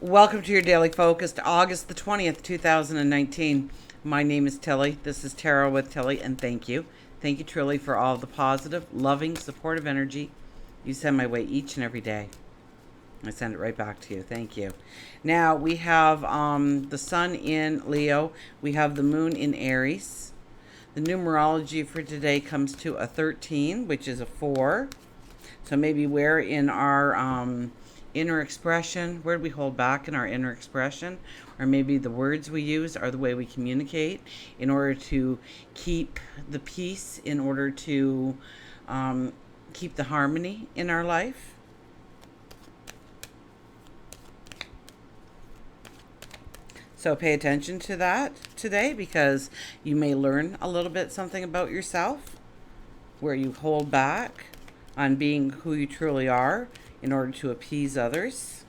Welcome to your Daily Focus, August the 20th, 2019. My name is Tilly. This is Tarot with Tilly, and thank you. Thank you truly for all the positive, loving, supportive energy you send my way each and every day. I send it right back to you. Thank you. Now, we have the sun in Leo. We have the moon in Aries. The numerology for today comes to a 13, which is a 4. So maybe we're in our inner expression. Where do we hold back in our inner expression? Or maybe the words we use are the way we communicate in order to keep the peace, in order to keep the harmony in our life. So pay attention to that today, because you may learn a little bit something about yourself where you hold back on being who you truly are in order to appease others.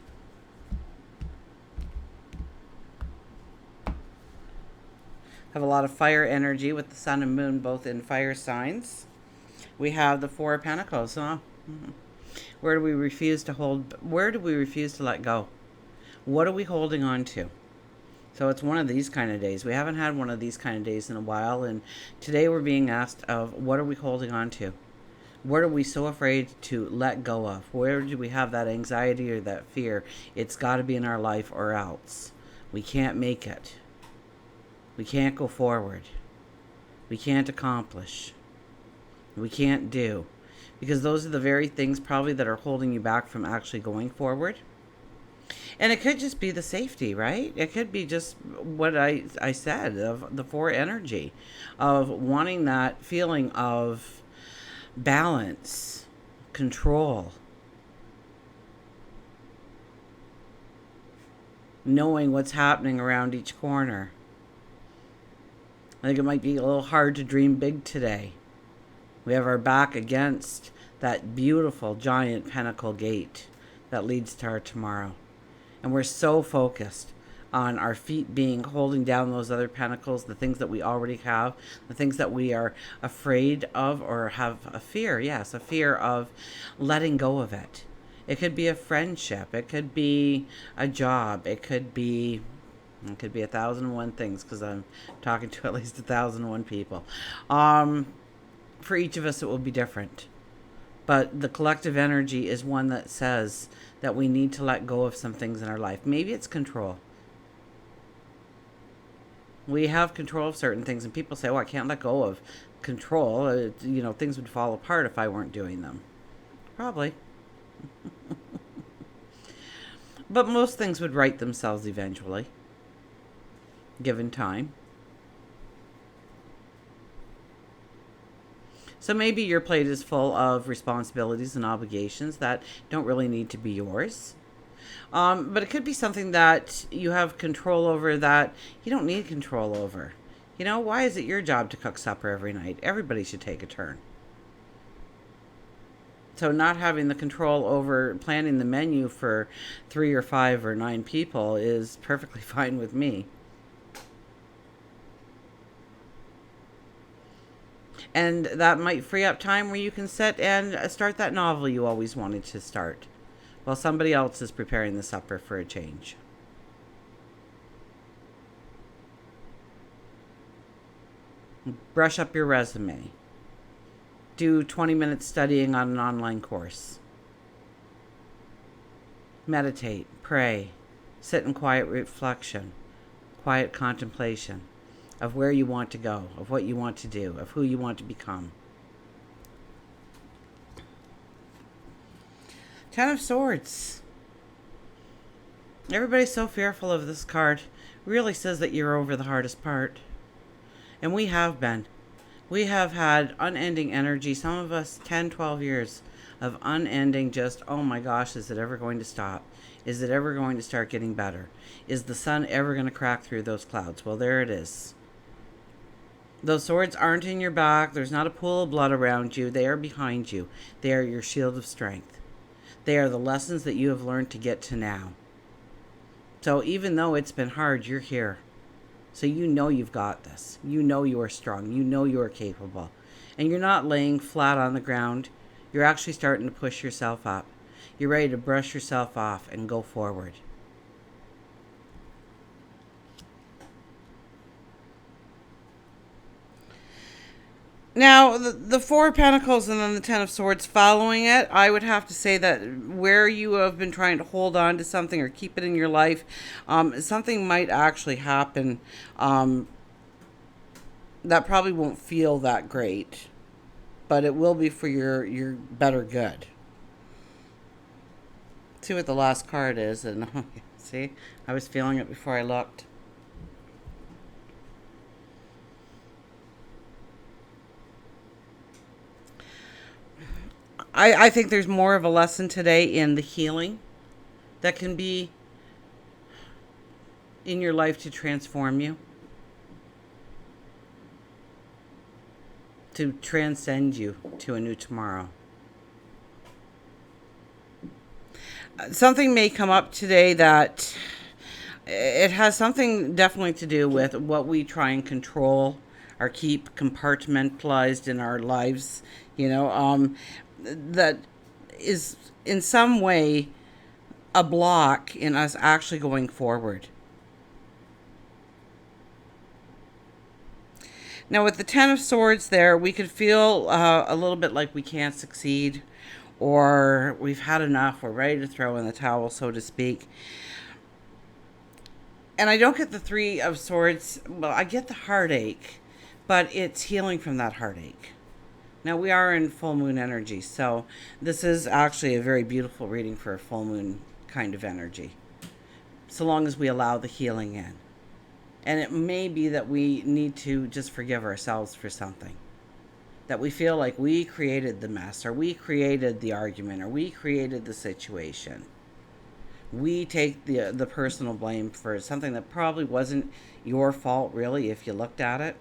Have a lot of fire energy with the sun and moon both in fire signs. We have the Four of Pentacles. Where do we refuse to let go? What are we holding on to? So it's one of these kind of days. We haven't had one of these kind of days in a while, and today we're being asked of what are we holding on to? What are we so afraid to let go of? Where do we have that anxiety or that fear? It's got to be in our life or else. We can't make it. We can't go forward. We can't accomplish. We can't do. Because those are the very things probably that are holding you back from actually going forward. And it could just be the safety, right? It could be just what I said, of the four energy, of wanting that feeling of balance, control, knowing what's happening around each corner. I think it might be a little hard to dream big today. We have our back against that beautiful giant pentacle gate that leads to our tomorrow. And we're so focused on our feet being holding down those other pentacles, the things that we already have, the things that we are afraid of or have a fear, a fear of letting go of it. It could be a friendship, it could be a job, it could be 1,001 things, because I'm talking to at least 1,001 people. For each of us it will be different. But the collective energy is one that says that we need to let go of some things in our life. Maybe it's control. We have control of certain things, and people say, I can't let go of control. Things would fall apart if I weren't doing them. Probably. But most things would right themselves eventually, given time. So maybe your plate is full of responsibilities and obligations that don't really need to be yours. But it could be something that you have control over that you don't need control over. Why is it your job to cook supper every night? Everybody should take a turn. So not having the control over planning the menu for 3 or 5 or 9 people is perfectly fine with me. And that might free up time where you can sit and start that novel you always wanted to start, while somebody else is preparing the supper for a change. Brush up your resume. Do 20 minutes studying on an online course. Meditate, pray, sit in quiet reflection, quiet contemplation of where you want to go, of what you want to do, of who you want to become. 10 of Swords. Everybody's so fearful of this card. Really says that you're over the hardest part. And we have been. We have had unending energy, some of us 10, 12 years of unending just, oh my gosh, is it ever going to stop? Is it ever going to start getting better? Is the sun ever going to crack through those clouds? Well, there it is. Those swords aren't in your back. There's not a pool of blood around you. They are behind you. They are your shield of strength. They are the lessons that you have learned to get to now. So even though it's been hard, you're here. So you know you've got this. You know you are strong. You know you are capable. And you're not laying flat on the ground. You're actually starting to push yourself up. You're ready to brush yourself off and go forward. Now, the Four of Pentacles and then the Ten of Swords following it, I would have to say that where you have been trying to hold on to something or keep it in your life, something might actually happen that probably won't feel that great, but it will be for your better good. See what the last card is, and see, I was feeling it before I looked. I think there's more of a lesson today in the healing that can be in your life to transform you, to transcend you to a new tomorrow. Something may come up today that it has something definitely to do with what we try and control or keep compartmentalized in our lives, that is in some way a block in us actually going forward. Now, with the Ten of Swords there, we could feel a little bit like we can't succeed, or we've had enough, we're ready to throw in the towel, so to speak. And I don't get the Three of Swords. Well, I get the heartache, but it's healing from that heartache. Now, we are in full moon energy, so this is actually a very beautiful reading for a full moon kind of energy, so long as we allow the healing in. And it may be that we need to just forgive ourselves for something. That we feel like we created the mess, or we created the argument, or we created the situation. We take the personal blame for something that probably wasn't your fault, really, if you looked at it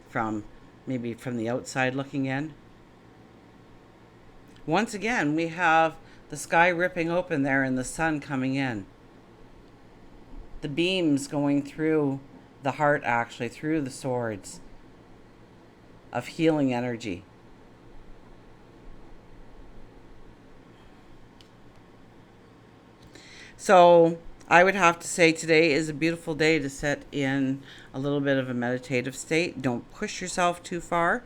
from maybe from the outside looking in. Once again, we have the sky ripping open there and the sun coming in. The beams going through the heart, actually, through the swords of healing energy. So I would have to say today is a beautiful day to sit in a little bit of a meditative state. Don't push yourself too far.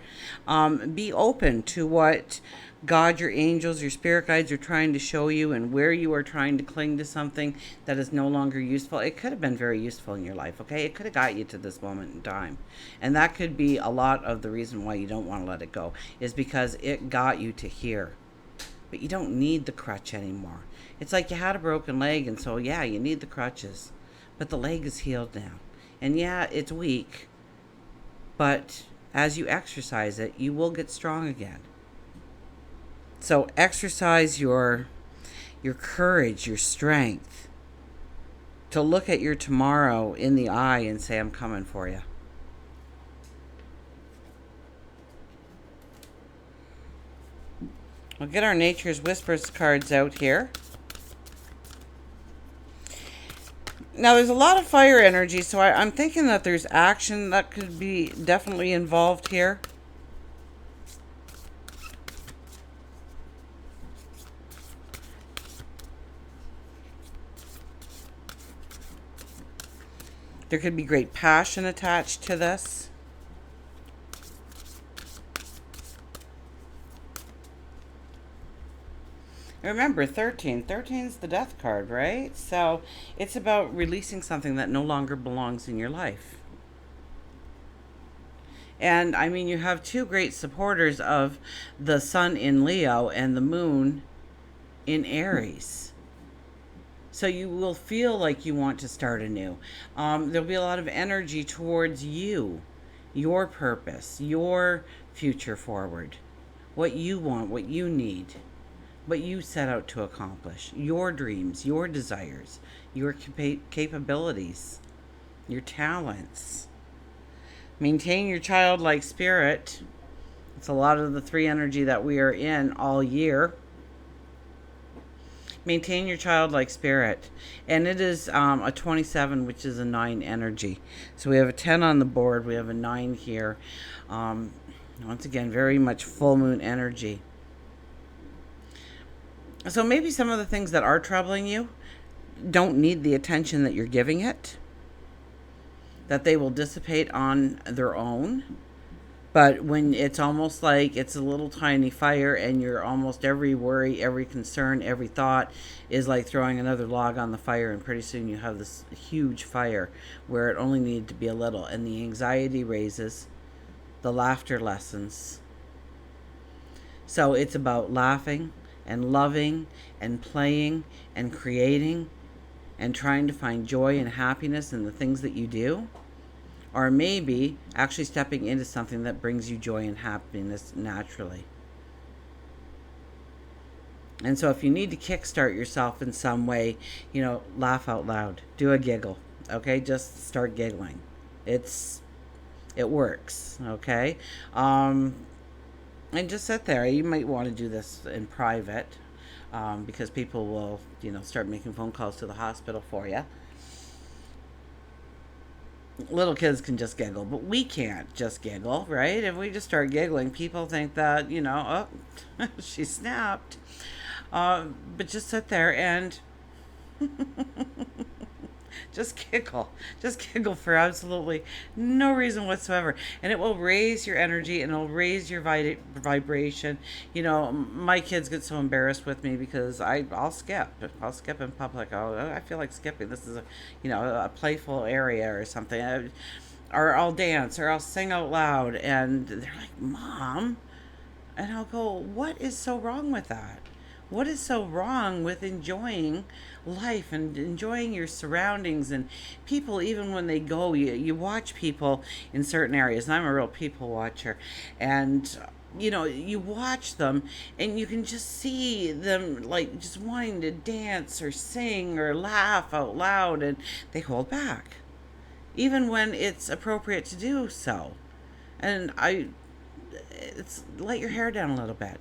Be open to what God, your angels, your spirit guides are trying to show you, and where you are trying to cling to something that is no longer useful. It could have been very useful in your life, okay? It could have got you to this moment in time. And that could be a lot of the reason why you don't want to let it go, is because it got you to here. But you don't need the crutch anymore. It's like you had a broken leg, and so, yeah, you need the crutches. But the leg is healed now. And yeah, it's weak. But as you exercise it, you will get strong again. So exercise your courage, your strength, to look at your tomorrow in the eye and say, I'm coming for you. We'll get our Nature's Whispers cards out here. Now, there's a lot of fire energy, so I'm thinking that there's action that could be definitely involved here. There could be great passion attached to this. Remember, 13. 13 is the death card, right? So it's about releasing something that no longer belongs in your life. And I mean, you have two great supporters of the sun in Leo and the moon in Aries. So you will feel like you want to start anew. There'll be a lot of energy towards you, your purpose, your future forward, what you want, what you need, what you set out to accomplish, your dreams, your desires, your capabilities, your talents. Maintain your childlike spirit. It's a lot of the three energy that we are in all year. Maintain your childlike spirit. And it is a 27, which is a 9 energy. So we have a 10 on the board. We have a 9 here. Once again, very much full moon energy. So maybe some of the things that are troubling you don't need the attention that you're giving it. That they will dissipate on their own. But when it's almost like it's a little tiny fire, and you're almost every worry, every concern, every thought is like throwing another log on the fire, and pretty soon you have this huge fire where it only needed to be a little, and the anxiety raises, the laughter lessens. So it's about laughing and loving and playing and creating and trying to find joy and happiness in the things that you do, or maybe actually stepping into something that brings you joy and happiness naturally. And so if you need to kickstart yourself in some way, laugh out loud, do a giggle, okay? Just start giggling. It works, okay? And just sit there. You might want to do this in private, because people will, start making phone calls to the hospital for you. Little kids can just giggle, but we can't just giggle, right? If we just start giggling, people think that, oh, she snapped. But just sit there and just giggle. Just giggle for absolutely no reason whatsoever. And it will raise your energy, and it'll raise your vibration. My kids get so embarrassed with me because I'll skip. I'll skip in public. I feel like skipping. This is a playful area or something. Or I'll dance, or I'll sing out loud. And they're like, Mom. And I'll go, what is so wrong with that? What is so wrong with enjoying life and enjoying your surroundings and people? Even when they go, you watch people in certain areas, and I'm a real people watcher, and you watch them, and you can just see them like just wanting to dance or sing or laugh out loud, and they hold back even when it's appropriate to do so. And it's let your hair down a little bit,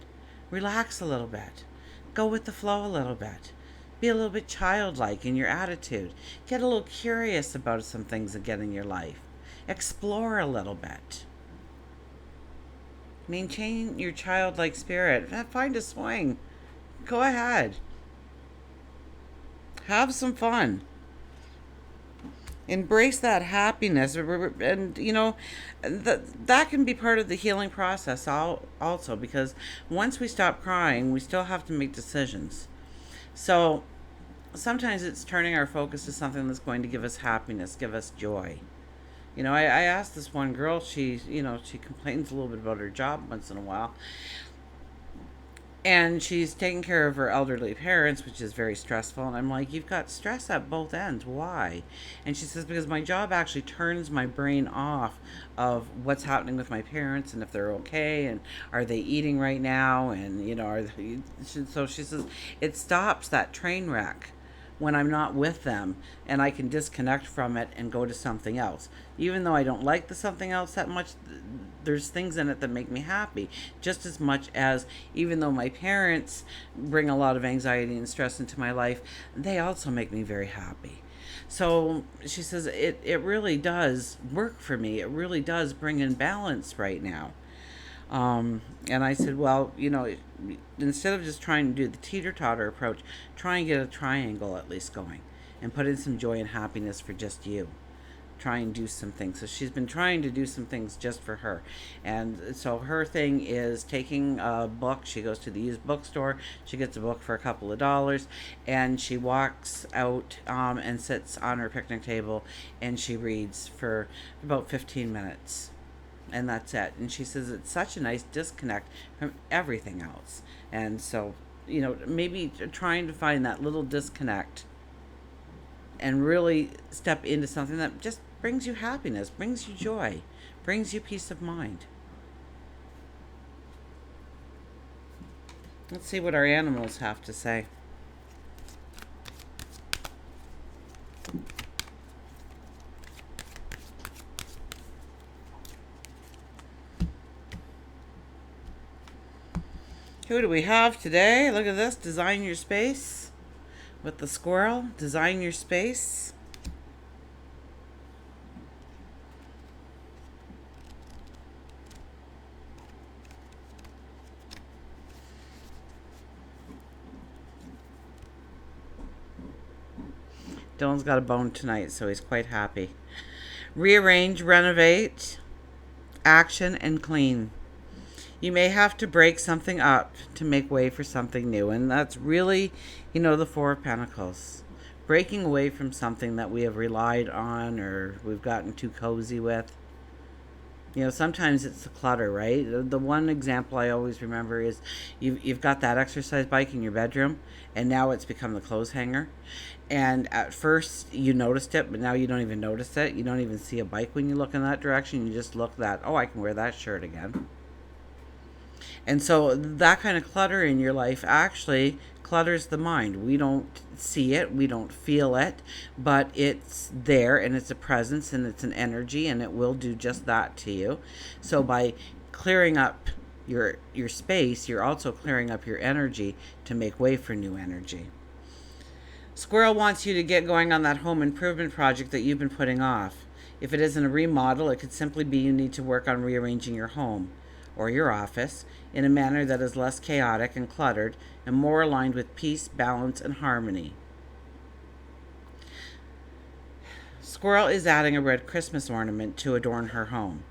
relax a little bit, go with the flow a little bit, be a little bit childlike in your attitude, get a little curious about some things again in your life, explore a little bit, maintain your childlike spirit, find a swing, go ahead, have some fun. Embrace that happiness, and that can be part of the healing process also, because once we stop crying, we still have to make decisions. So sometimes it's turning our focus to something that's going to give us happiness, give us joy. I asked this one girl, she complains a little bit about her job once in a while, and she's taking care of her elderly parents, which is very stressful. And I'm like, you've got stress at both ends. Why? And she says, because my job actually turns my brain off of what's happening with my parents, and if they're okay, and are they eating right now, and so she says it stops that train wreck when I'm not with them, and I can disconnect from it and go to something else. Even though I don't like the something else that much, there's things in it that make me happy. Just as much as, even though my parents bring a lot of anxiety and stress into my life, they also make me very happy. So she says it really does work for me. It really does bring in balance right now. And I said, well, instead of just trying to do the teeter-totter approach, try and get a triangle at least going, and put in some joy and happiness for just you. Try and do some things. So she's been trying to do some things just for her. And so her thing is taking a book. She goes to the used bookstore. She gets a book for a couple of dollars, and she walks out, and sits on her picnic table, and she reads for about 15 minutes. And that's it. And she says it's such a nice disconnect from everything else. And so, maybe trying to find that little disconnect and really step into something that just brings you happiness, brings you joy, brings you peace of mind. Let's see what our animals have to say. Who do we have today? Look at this. Design your space with the squirrel. Design your space. Dylan's got a bone tonight, so he's quite happy. Rearrange, renovate, action and clean. You may have to break something up to make way for something new. And that's really, the Four of Pentacles. Breaking away from something that we have relied on or we've gotten too cozy with. Sometimes it's the clutter, right? The one example I always remember is you've got that exercise bike in your bedroom, and now it's become the clothes hanger. And at first you noticed it, but now you don't even notice it. You don't even see a bike when you look in that direction. You just look that, oh, I can wear that shirt again. And so that kind of clutter in your life actually clutters the mind. We don't see it, we don't feel it, but it's there and it's a presence and it's an energy and it will do just that to you. So by clearing up your space, you're also clearing up your energy to make way for new energy. Squirrel wants you to get going on that home improvement project that you've been putting off. If it isn't a remodel, it could simply be you need to work on rearranging your home or your office in a manner that is less chaotic and cluttered and more aligned with peace, balance, and harmony. Squirrel is adding a red Christmas ornament to adorn her home.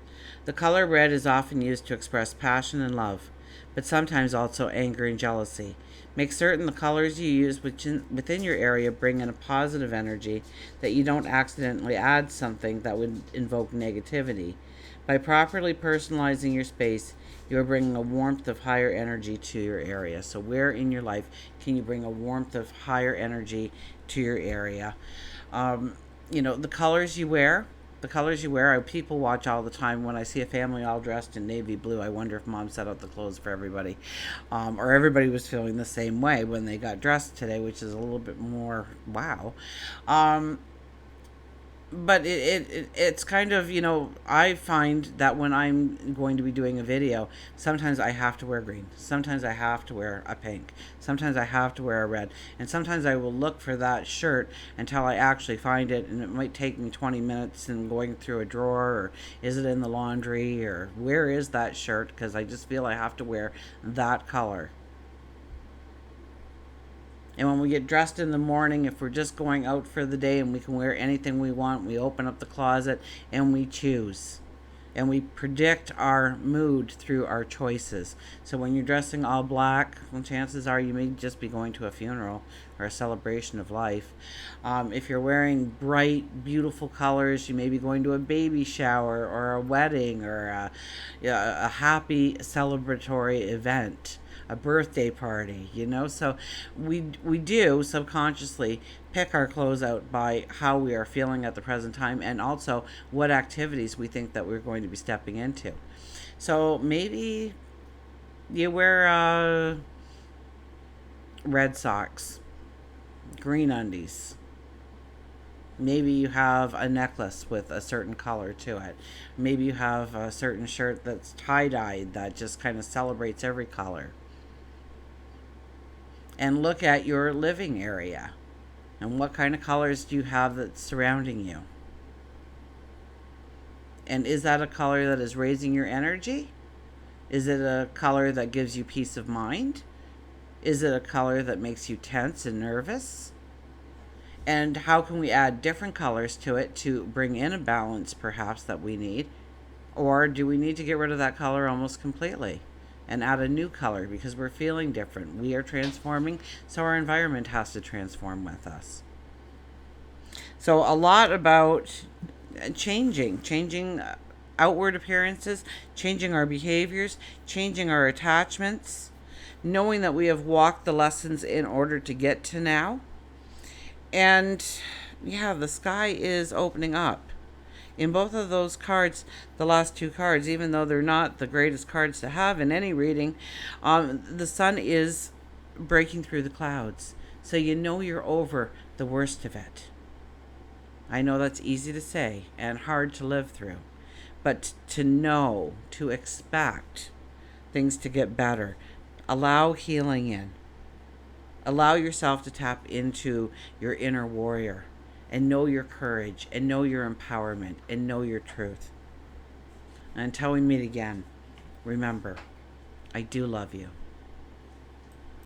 The color red is often used to express passion and love, but sometimes also anger and jealousy. Make certain the colors you use within your area bring in a positive energy, that you don't accidentally add something that would invoke negativity. By properly personalizing your space, you are bringing a warmth of higher energy to your area. So where in your life can you bring a warmth of higher energy to your area? The colors you wear. People watch all the time. When I see a family all dressed in navy blue, I wonder if mom set out the clothes for everybody. Or everybody was feeling the same way when they got dressed today, which is a little bit more wow. But it's kind of, I find that when I'm going to be doing a video, sometimes I have to wear green, sometimes I have to wear a pink, sometimes I have to wear a red, and sometimes I will look for that shirt until I actually find it, and it might take me 20 minutes and going through a drawer, or is it in the laundry, or where is that shirt, because I just feel I have to wear that color. And when we get dressed in the morning, if we're just going out for the day and we can wear anything we want, we open up the closet and we choose. And we predict our mood through our choices. So when you're dressing all black, well, chances are you may just be going to a funeral or a celebration of life. If you're wearing bright, beautiful colors, you may be going to a baby shower or a wedding or a happy celebratory event, a birthday party, so we do subconsciously pick our clothes out by how we are feeling at the present time, and also what activities we think that we're going to be stepping into. So maybe you wear red socks, green undies. Maybe you have a necklace with a certain color to it. Maybe you have a certain shirt that's tie-dyed that just kind of celebrates every color. And look at your living area and what kind of colors do you have that's surrounding you. And is that a color that is raising your energy? Is it a color that gives you peace of mind? Is it a color that makes you tense and nervous? And how can we add different colors to it to bring in a balance perhaps that we need? Or do we need to get rid of that color almost completely and add a new color because we're feeling different? We are transforming, so our environment has to transform with us. So a lot about changing outward appearances, changing our behaviors, changing our attachments, knowing that we have walked the lessons in order to get to now. And yeah, the sky is opening up. In both of those cards, the last two cards, even though they're not the greatest cards to have in any reading, the sun is breaking through the clouds. So you're over the worst of it. I know that's easy to say and hard to live through. But to know, to expect things to get better, allow healing in. Allow yourself to tap into your inner warrior and know your courage and know your empowerment and know your truth. And until we meet again, remember, I do love you.